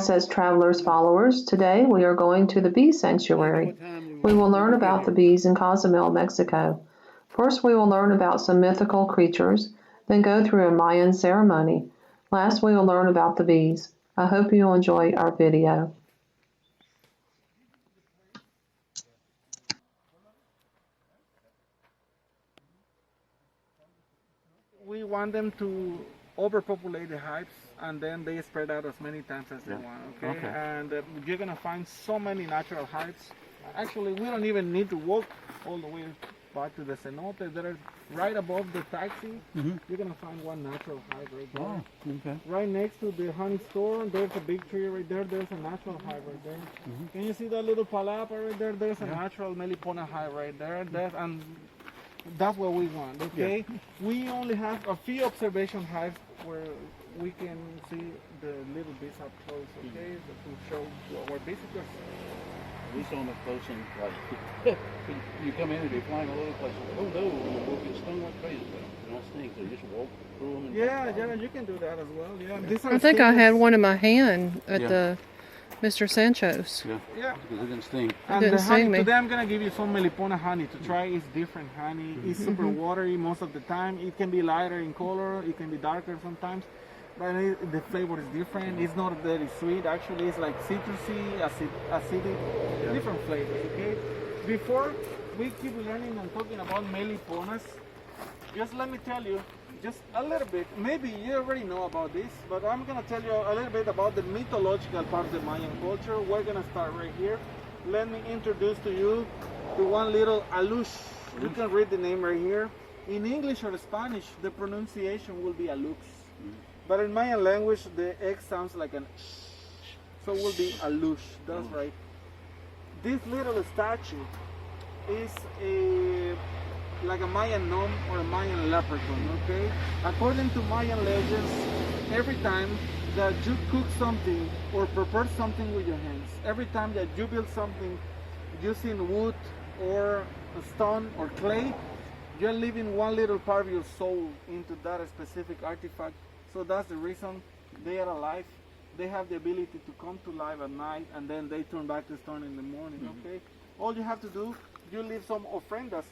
says Travelers Followers. Today we are going to the bee sanctuary. We will learn about the bees in Cozumel, Mexico. First we will learn about some mythical creatures, then go through a Mayan ceremony. Last we will learn about the bees. I hope you'll enjoy our video. We want them to overpopulate the hives, and then they spread out as many times as they want, okay? And you're gonna find so many natural hives. Actually, we don't even need to walk all the way back to the cenote. There is right above the taxi. You're gonna find one natural hive right there. Oh, okay. Right next to the honey store, there's a big tree right there. There's a natural hive right there. Can you see that little palapa right there? There's a natural Melipona hive right there. That's what we want, okay? We only have a few observation hives where we can see the little bees up close, okay? To show our visitors. We saw them up close and like, you come in and they're flying all over the place. Oh no, and we'll get stung like crazy. They're not stings, so you just walk through them. And Yeah, you can do that as well, yeah. These are I think I had stingers. one in my hand at the Mr. Sancho's. Yeah. Because it didn't sting. And didn't the honey, sting me. today I'm gonna give you some Melipona honey to try. It's different honey. It's super watery most of the time. It can be lighter in color. It can be darker sometimes. But the flavor is different. It's not very sweet. Actually, it's like citrusy, acidic, different flavors. Okay. Before we keep learning and talking about Meliponas, just let me tell you, just a little bit. Maybe you already know about this, but I'm gonna tell you a little bit about the mythological part of the Mayan culture. We're gonna start right here. Let me introduce to you the one little alush. You can read the name right here. In English or Spanish, the pronunciation will be alux. But in Mayan language, the X sounds like an sh. So it will be alush. That's right. This little statue is like a Mayan gnome or a Mayan leprechaun, okay? According to Mayan legends, every time that you cook something or prepare something with your hands, every time that you build something using wood or a stone or clay, you're leaving one little part of your soul into that specific artifact. So that's the reason they are alive. They have the ability to come to life at night, and then they turn back to stone in the morning, okay? All you have to do, you leave some ofrendas.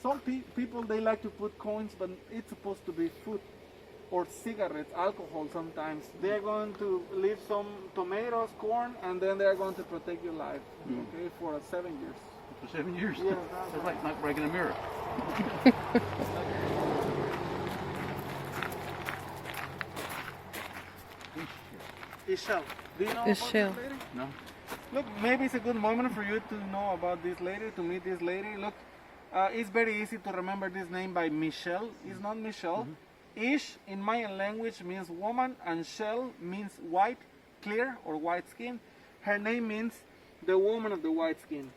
Some people, they like to put coins, but it's supposed to be food or cigarettes, alcohol sometimes. They're going to leave some tomatoes, corn, and then they're going to protect your life, okay, for 7 years. For 7 years? Yeah, It's like not breaking a mirror. Ishel. Do you know about Ishel. this lady? No? Look, maybe it's a good moment for you to know about this lady, to meet this lady. Look, it's very easy to remember this name by Michelle. It's not Michelle. Ish in Mayan language means woman, and Shell means white, clear, or white skin. Her name means the woman of the white skin.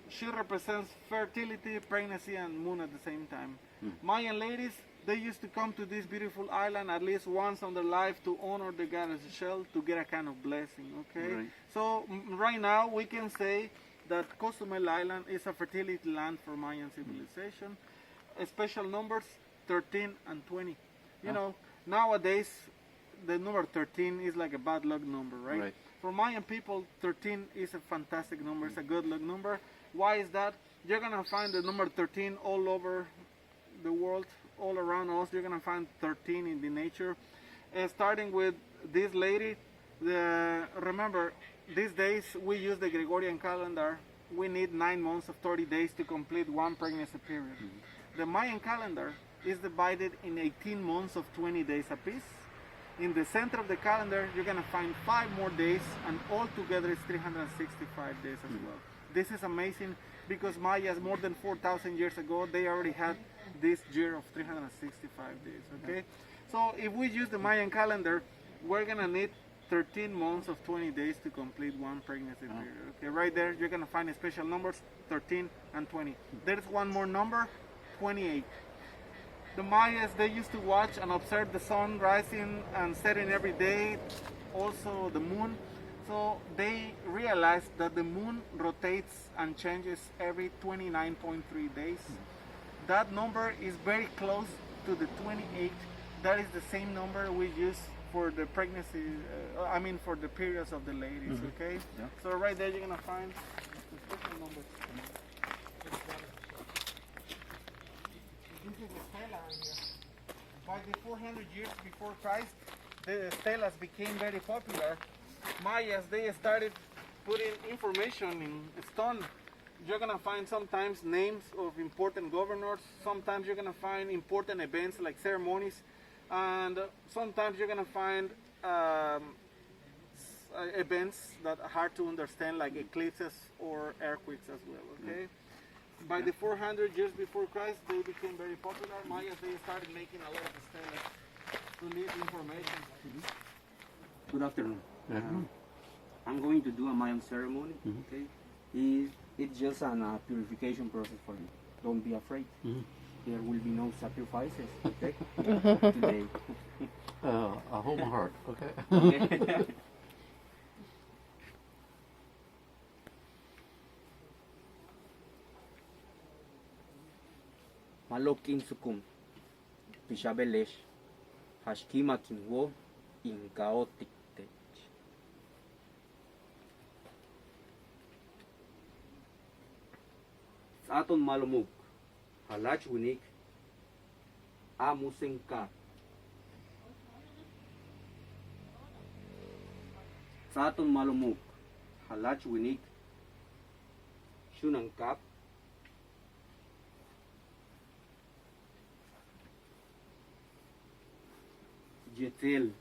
She represents fertility, pregnancy, and moon at the same time. Mayan ladies, they used to come to this beautiful island at least once in their life to honor the goddess Shell, to get a kind of blessing, okay? Right. So right now we can say that Cozumel Island is a fertility land for Mayan civilization. Special numbers 13 and 20. You know, nowadays the number 13 is like a bad luck number, right? Right. For Mayan people, 13 is a fantastic number. It's a good luck number. Why is that? You're gonna find the number 13 all over the world, all around us. You're gonna find 13 in the nature. Starting with this lady, remember, these days we use the Gregorian calendar. We need 9 months of 30 days to complete one pregnancy period. The Mayan calendar is divided in 18 months of 20 days apiece. In the center of the calendar, you're gonna find 5 more days, and all together it's 365 days as well. This is amazing because Mayas more than 4,000 years ago, they already had this year of 365 days, okay? So if we use the Mayan calendar, we're gonna need 13 months of 20 days to complete one pregnancy period. Okay, right there, you're gonna find special numbers, 13 and 20. There's one more number, 28. The Mayas, they used to watch and observe the sun rising and setting every day, also the moon. So they realized that the moon rotates and changes every 29.3 days. That number is very close to the 28. That is the same number we use for the pregnancy, for the periods of the ladies, okay? Yeah. So right there you're gonna find the special numbers. This is the stela right here. By the 400 years before Christ, the stelas became very popular. Mayas, they started putting information in stone. You're gonna find sometimes names of important governors, sometimes you're gonna find important events like ceremonies, and sometimes you're gonna find events that are hard to understand, like eclipses or earthquakes as well, okay? By the 400 years before Christ, they became very popular. Mayas, they started making a lot of stelas to leave information. Good afternoon. I'm going to do a Mayan ceremony. Okay, it's just a purification process for you. Don't be afraid. There will be no sacrifices. Okay, today. I hold my heart, okay? Okay. Malokin sukum, pishabelesh, hashkima kinwo, inkaotik. Sa aton malumog, halach unik, amuseng ka. Sa aton malumog, halach unik, syunang kap, jetel,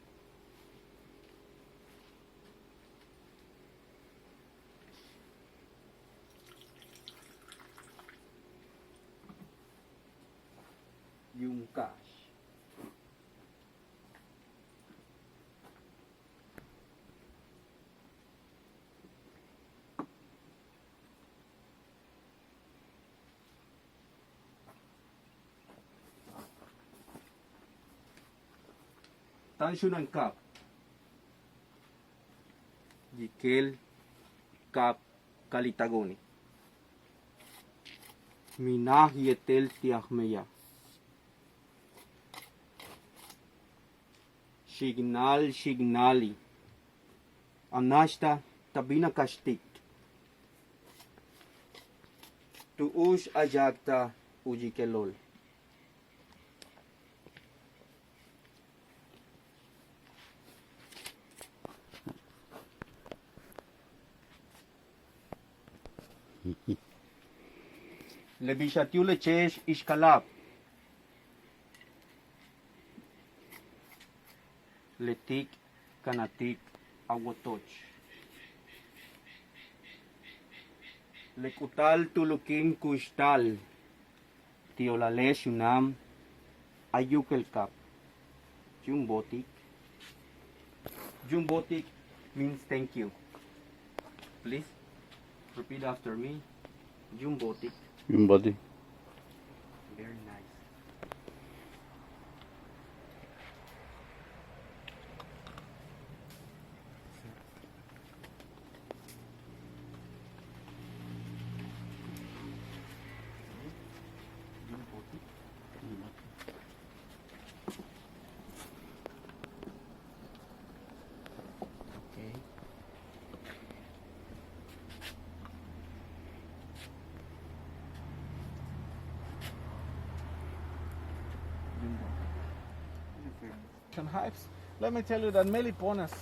yung cash. Tansyo ng kap. Jikel kap kalitagoni. Minahietel tiakmeya. Signali. Anashta tabina kastik. Tuush ajakta ujikelol. Lebishatiule chesh ishkalap. Letik kanatik awotoch. Lekutal tulukin kustal. Tiolales yunam ayukel kap. Jumbotik. Jumbotik means thank you. Please repeat after me. Jumbotik. Yung body. Very nice. Hives. Let me tell you that Meliponas,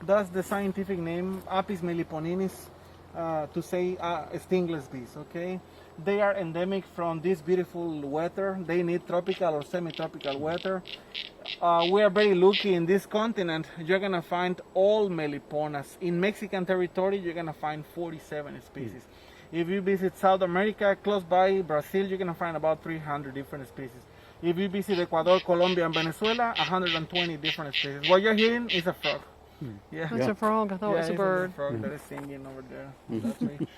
that's the scientific name, Apis meliponinis, to say stingless bees, okay? They are endemic from this beautiful weather. They need tropical or semi-tropical weather. We are very lucky in this continent. You're gonna find all Meliponas. In Mexican territory, you're gonna find 47 species. If you visit South America, close by Brazil, you're gonna find about 300 different species. If you visit Ecuador, Colombia, and Venezuela, 120 different species. What you're hearing is a frog. Yeah. That's a frog. I thought it was a bird. A frog that is singing over there. That's me.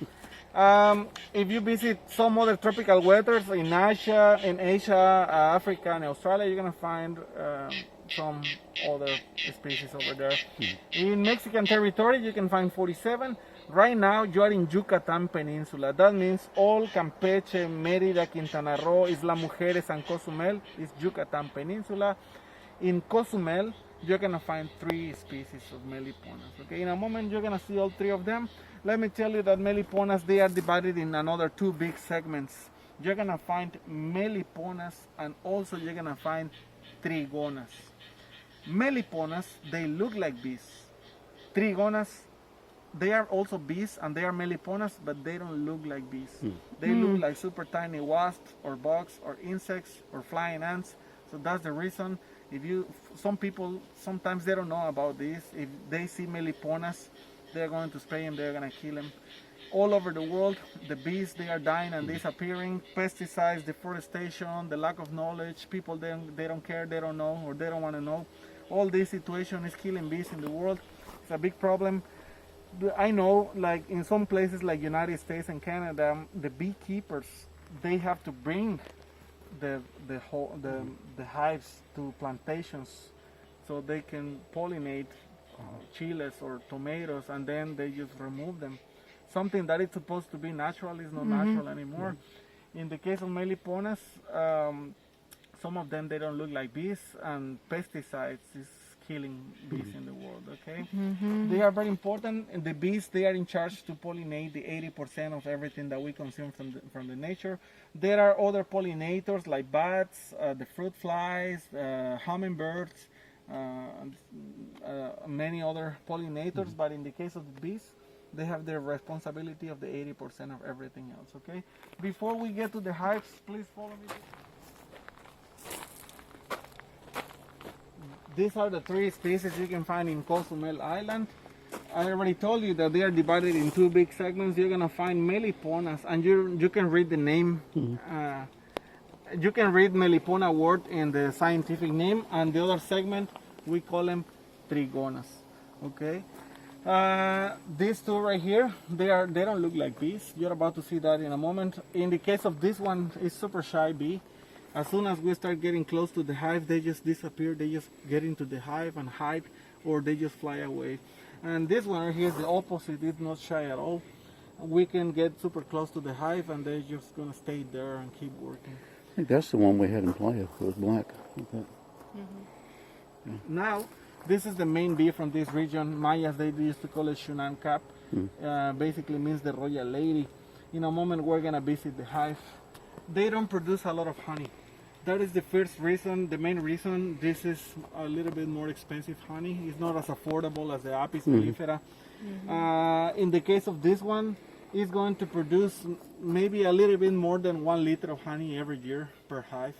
If you visit some other tropical weathers in Asia, Africa, and Australia, you're gonna find some other species over there. In Mexican territory, you can find 47. Right now, you are in Yucatan Peninsula. That means all Campeche, Mérida, Quintana Roo, Isla Mujeres, and Cozumel is Yucatan Peninsula. In Cozumel, you're gonna find 3 species of Meliponas. Okay, in a moment you're gonna see all 3 of them. Let me tell you that Meliponas, they are divided in another 2 big segments. You're gonna find Meliponas, and also you're gonna find Trigonas. Meliponas, they look like bees. Trigonas, they are also bees and they are Meliponas, but they don't look like bees. They look like super tiny wasps or bugs or insects or flying ants. So that's the reason. Some people, sometimes they don't know about this. If they see Meliponas, they're going to spray them, they're going to kill them. All over the world, the bees, they are dying and disappearing. Pesticides, deforestation, the lack of knowledge, people, they don't care, they don't know, or they don't want to know. All this situation is killing bees in the world. It's a big problem. I know, like in some places like United States and Canada, the beekeepers, they have to bring the hives to plantations so they can pollinate chiles or tomatoes, and then they just remove them. Something that is supposed to be natural is not natural anymore. In the case of Meliponas, some of them, they don't look like bees, and pesticides is killing bees in the world, okay? They are very important, and the bees, they are in charge to pollinate the 80% of everything that we consume from the nature. There are other pollinators like bats, the fruit flies, hummingbirds, many other pollinators, but in the case of the bees, they have the responsibility of the 80% of everything else, okay? Before we get to the hives, please follow me. These are the 3 species you can find in Cozumel Island. I already told you that they are divided in 2 big segments. You're gonna find Meliponas, and you can read the name. You can read Melipona word in the scientific name, and the other segment we call them Trigonas. Okay. These 2 right here, they don't look like bees. You're about to see that in a moment. In the case of this one, it's super shy bee. As soon as we start getting close to the hive, they just disappear. They just get into the hive and hide, or they just fly away. And this one right here is the opposite. It's not shy at all. We can get super close to the hive, and they're just gonna stay there and keep working. I think that's the one we had in play. It was black. Okay. Now, this is the main bee from this region. Mayas, they used to call it Shunan Cap. Basically means the royal lady. In a moment, we're gonna visit the hive. They don't produce a lot of honey. That is the first reason, the main reason. This is a little bit more expensive honey. It's not as affordable as the Apis mellifera. In the case of this one, it's going to produce maybe a little bit more than 1 liter of honey every year per hive.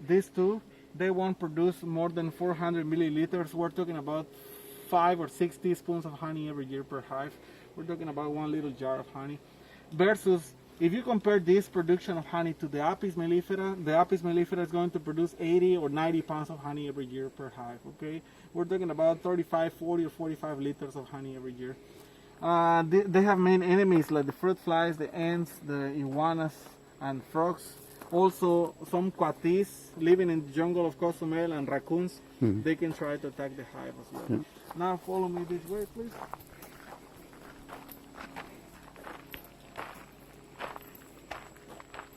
These 2, they won't produce more than 400 milliliters. We're talking about 5 or 6 teaspoons of honey every year per hive. We're talking about 1 little jar of honey. Versus, if you compare this production of honey to the Apis mellifera, the Apis mellifera is going to produce 80 or 90 pounds of honey every year per hive, okay? We're talking about 35, 40, or 45 liters of honey every year. They have main enemies like the fruit flies, the ants, the iguanas, and frogs. Also, some coatis living in the jungle of Cozumel, and raccoons, they can try to attack the hive as well. Now follow me this way, please.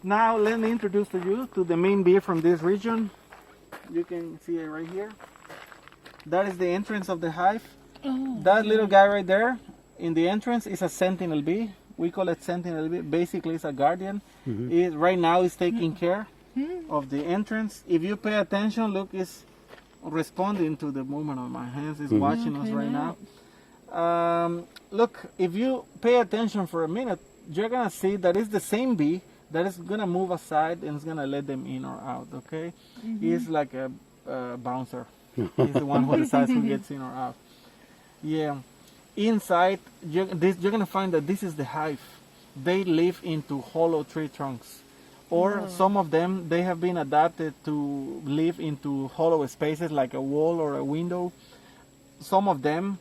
Now let me introduce to you to the main bee from this region. You can see it right here. That is the entrance of the hive. That little guy right there in the entrance is a sentinel bee. We call it sentinel bee. Basically, it's a guardian. Right now, it's taking care of the entrance. If you pay attention, look, it's responding to the movement of my hands. It's watching us right now. Look, if you pay attention for a minute, you're gonna see that it's the same bee that is gonna move aside and it's gonna let them in or out. Okay, it's like a bouncer. He's the one who decides who gets in or out. Yeah. Inside, you're gonna find that this is the hive. They live into hollow tree trunks, or some of them, they have been adapted to live into hollow spaces like a wall or a window. Some of them,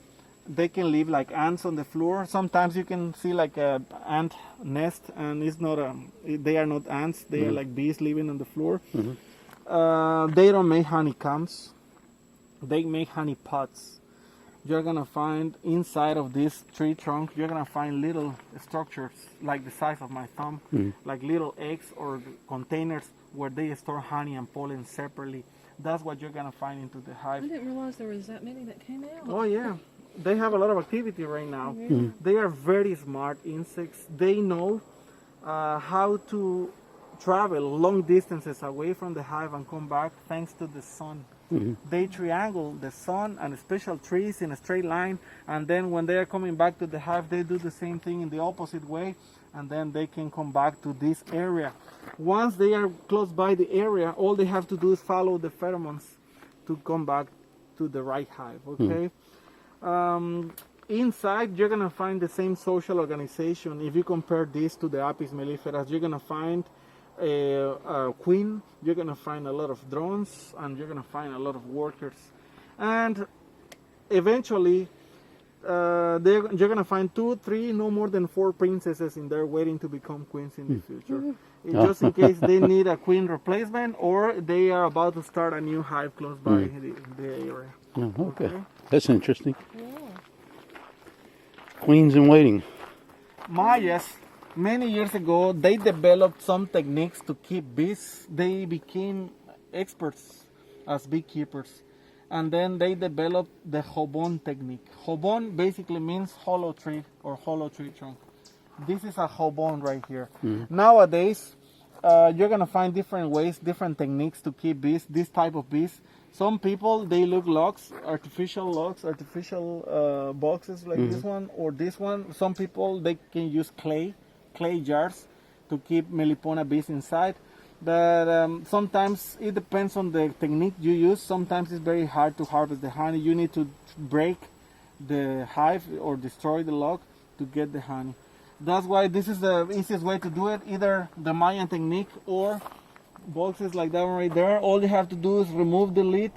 they can live like ants on the floor. Sometimes you can see like a ant nest, and it's not they are not ants. They are like bees living on the floor. They don't make honeycombs. They make honey pots. You're gonna find inside of this tree trunk, you're gonna find little structures like the size of my thumb, like little eggs or containers where they store honey and pollen separately. that's what you're gonna find into the hive. I didn't realize there was that many that came out. Oh yeah, they have a lot of activity right now. They are very smart insects. They know how to travel long distances away from the hive and come back thanks to the sun. They triangle the sun and special trees in a straight line, and then when they are coming back to the hive, they do the same thing in the opposite way, and then they can come back to this area. Once they are close by the area, all they have to do is follow the pheromones to come back to the right hive, okay? Inside, you're gonna find the same social organization. If you compare this to the Apis mellifera, you're gonna find a queen, you're gonna find a lot of drones, and you're gonna find a lot of workers. And eventually, you're gonna find 2, 3, no more than 4 princesses in there waiting to become queens in the future. Just in case they need a queen replacement, or they are about to start a new hive close by the area. Oh, okay. That's interesting. Queens in waiting. Mayas, many years ago, they developed some techniques to keep bees. They became experts as beekeepers. And then they developed the Hobon technique. Hobon basically means hollow tree or hollow tree trunk. This is a Hobon right here. Nowadays, you're going to find different ways, different techniques to keep bees, this type of bees. Some people, they look logs, artificial boxes like this one or this one. Some people, they can use clay jars to keep Melipona bees inside. But sometimes it depends on the technique you use. Sometimes it's very hard to harvest the honey. You need to break the hive or destroy the log to get the honey. That's why this is the easiest way to do it, either the Mayan technique or boxes like that one right there. All you have to do is remove the lid,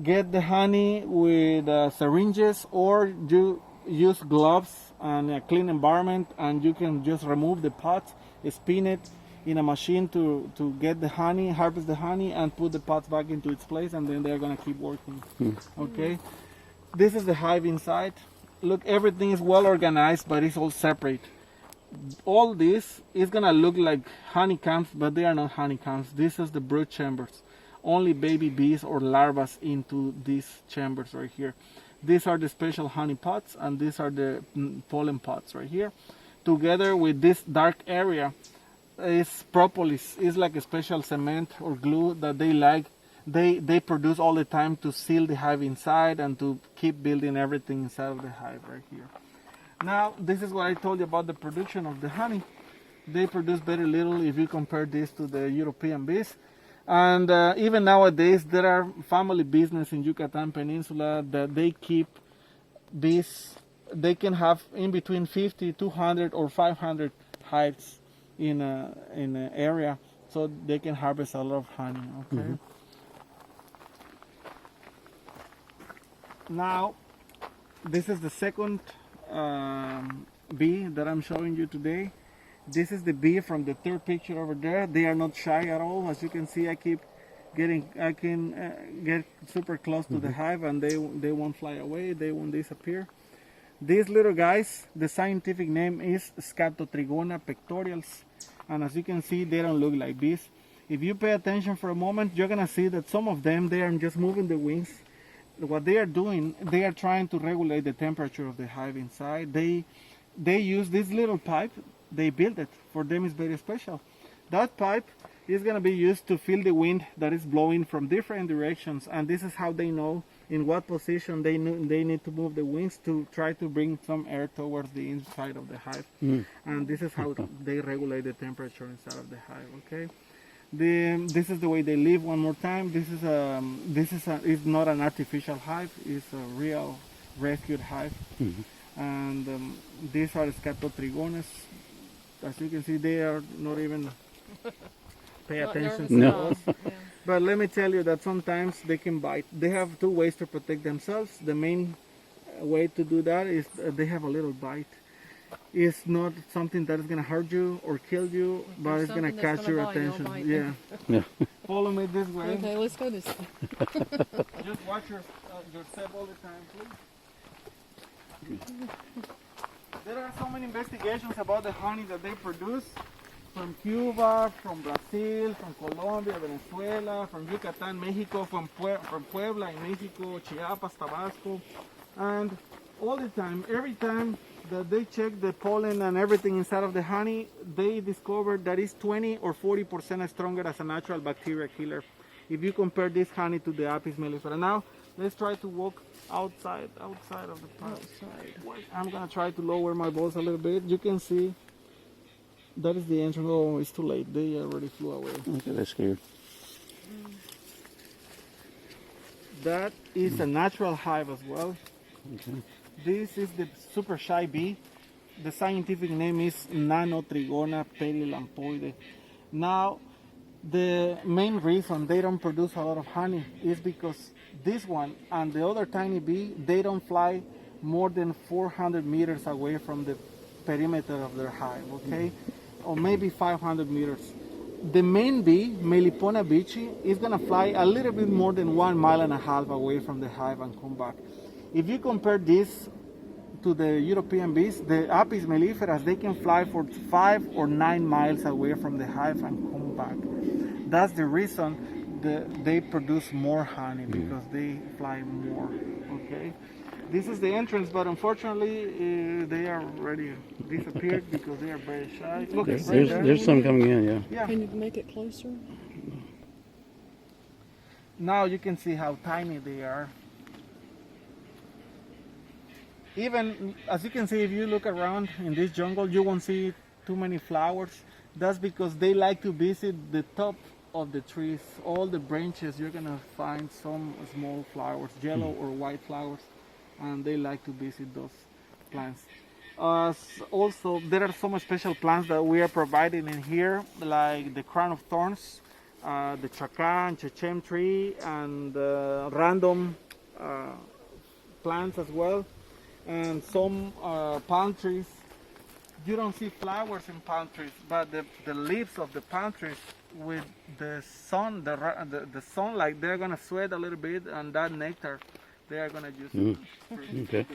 get the honey with syringes, or you use gloves and a clean environment, and you can just remove the pots, spin it in a machine to get the honey, harvest the honey, and put the pots back into its place, and then they're gonna keep working. Okay, this is the hive inside. Look, everything is well organized, but it's all separate. All this is gonna look like honeycombs, but they are not honeycombs. This is the brood chambers. Only baby bees or larvae into these chambers right here. These are the special honey pots, and these are the pollen pots right here. Together with this dark area is propolis. It's like a special cement or glue that they like. They produce all the time to seal the hive inside and to keep building everything inside of the hive right here. Now, this is what I told you about the production of the honey. They produce very little if you compare this to the European bees. And even nowadays, there are family business in Yucatan Peninsula that they keep bees. They can have in between 50, 200, or 500 hives in an area, so they can harvest a lot of honey. Okay. Now, this is the second bee that I'm showing you today. This is the bee from the third picture over there. They are not shy at all. As you can see, I can get super close to the hive, and they won't fly away. They won't disappear. These little guys, the scientific name is Scatotrigona pectorials, and as you can see, they don't look like bees. If you pay attention for a moment, you're gonna see that some of them, they are just moving the wings. What they are doing, they are trying to regulate the temperature of the hive inside. They use this little pipe. They build it. For them, it's very special. That pipe is going to be used to feel the wind that is blowing from different directions, and this is how they know in what position they need to move the wings to try to bring some air towards the inside of the hive. And this is how they regulate the temperature inside of the hive. Okay. This is the way they live. One more time. This is not an artificial hive. It's a real rescued hive. And these are Scatotrigones. As you can see, they are not even pay attention to us. But let me tell you that sometimes they can bite. They have two ways to protect themselves. The main way to do that is they have a little bite. It's not something that is going to hurt you or kill you, but it's going to catch your attention. Yeah. Follow me this way. Okay, let's go this way. Just watch your step all the time, please. There are so many investigations about the honey that they produce. from Cuba, from Brazil, from Colombia, Venezuela, from Yucatan, Mexico, from Puebla in Mexico, Chiapas, Tabasco, and all the time, every time that they check the pollen and everything inside of the honey, they discovered that it's 20 or 40% stronger as a natural bacteria killer. If you compare this honey to the Apis mellifera. Now, let's try to walk outside of the pot. I'm gonna try to lower my balls a little bit. You can see that is the entrance. Oh, it's too late. They already flew away. Okay, that's scared. That is a natural hive as well. Okay. This is the super shy bee. The scientific name is Nanotrigona perilampoide. Now, the main reason they don't produce a lot of honey is because this one and the other tiny bee, they don't fly more than 400 meters away from the perimeter of their hive, okay? Or maybe 500 meters. The main bee, Melipona beechii, is gonna fly a little bit more than 1.5 miles away from the hive and come back. If you compare this to the European bees, the Apis mellifera, they can fly for 5 or 9 miles away from the hive and come back. That's the reason they produce more honey, because they fly more, okay? This is the entrance, but unfortunately they are already disappeared because they are very shy. Look, There's some coming in, yeah. Can you make it closer? Now you can see how tiny they are. Even, as you can see, if you look around in this jungle, you won't see too many flowers. That's because they like to visit the top of the trees. All the branches, you're gonna find some small flowers, yellow or white flowers, and they like to visit those plants. Also, there are some special plants that we are providing in here, like the crown of thorns, the chacan, chechem tree, and random plants as well, and some palm trees. You don't see flowers in palm trees, but the leaves of the palm trees, with the sun, the sunlight, they're gonna sweat a little bit, and that nectar, they are gonna use it. Okay.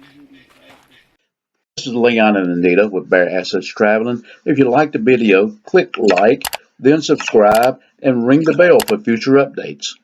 This is Leon and Anita with Bear Assets Traveling. If you liked the video, click like, then subscribe, and ring the bell for future updates.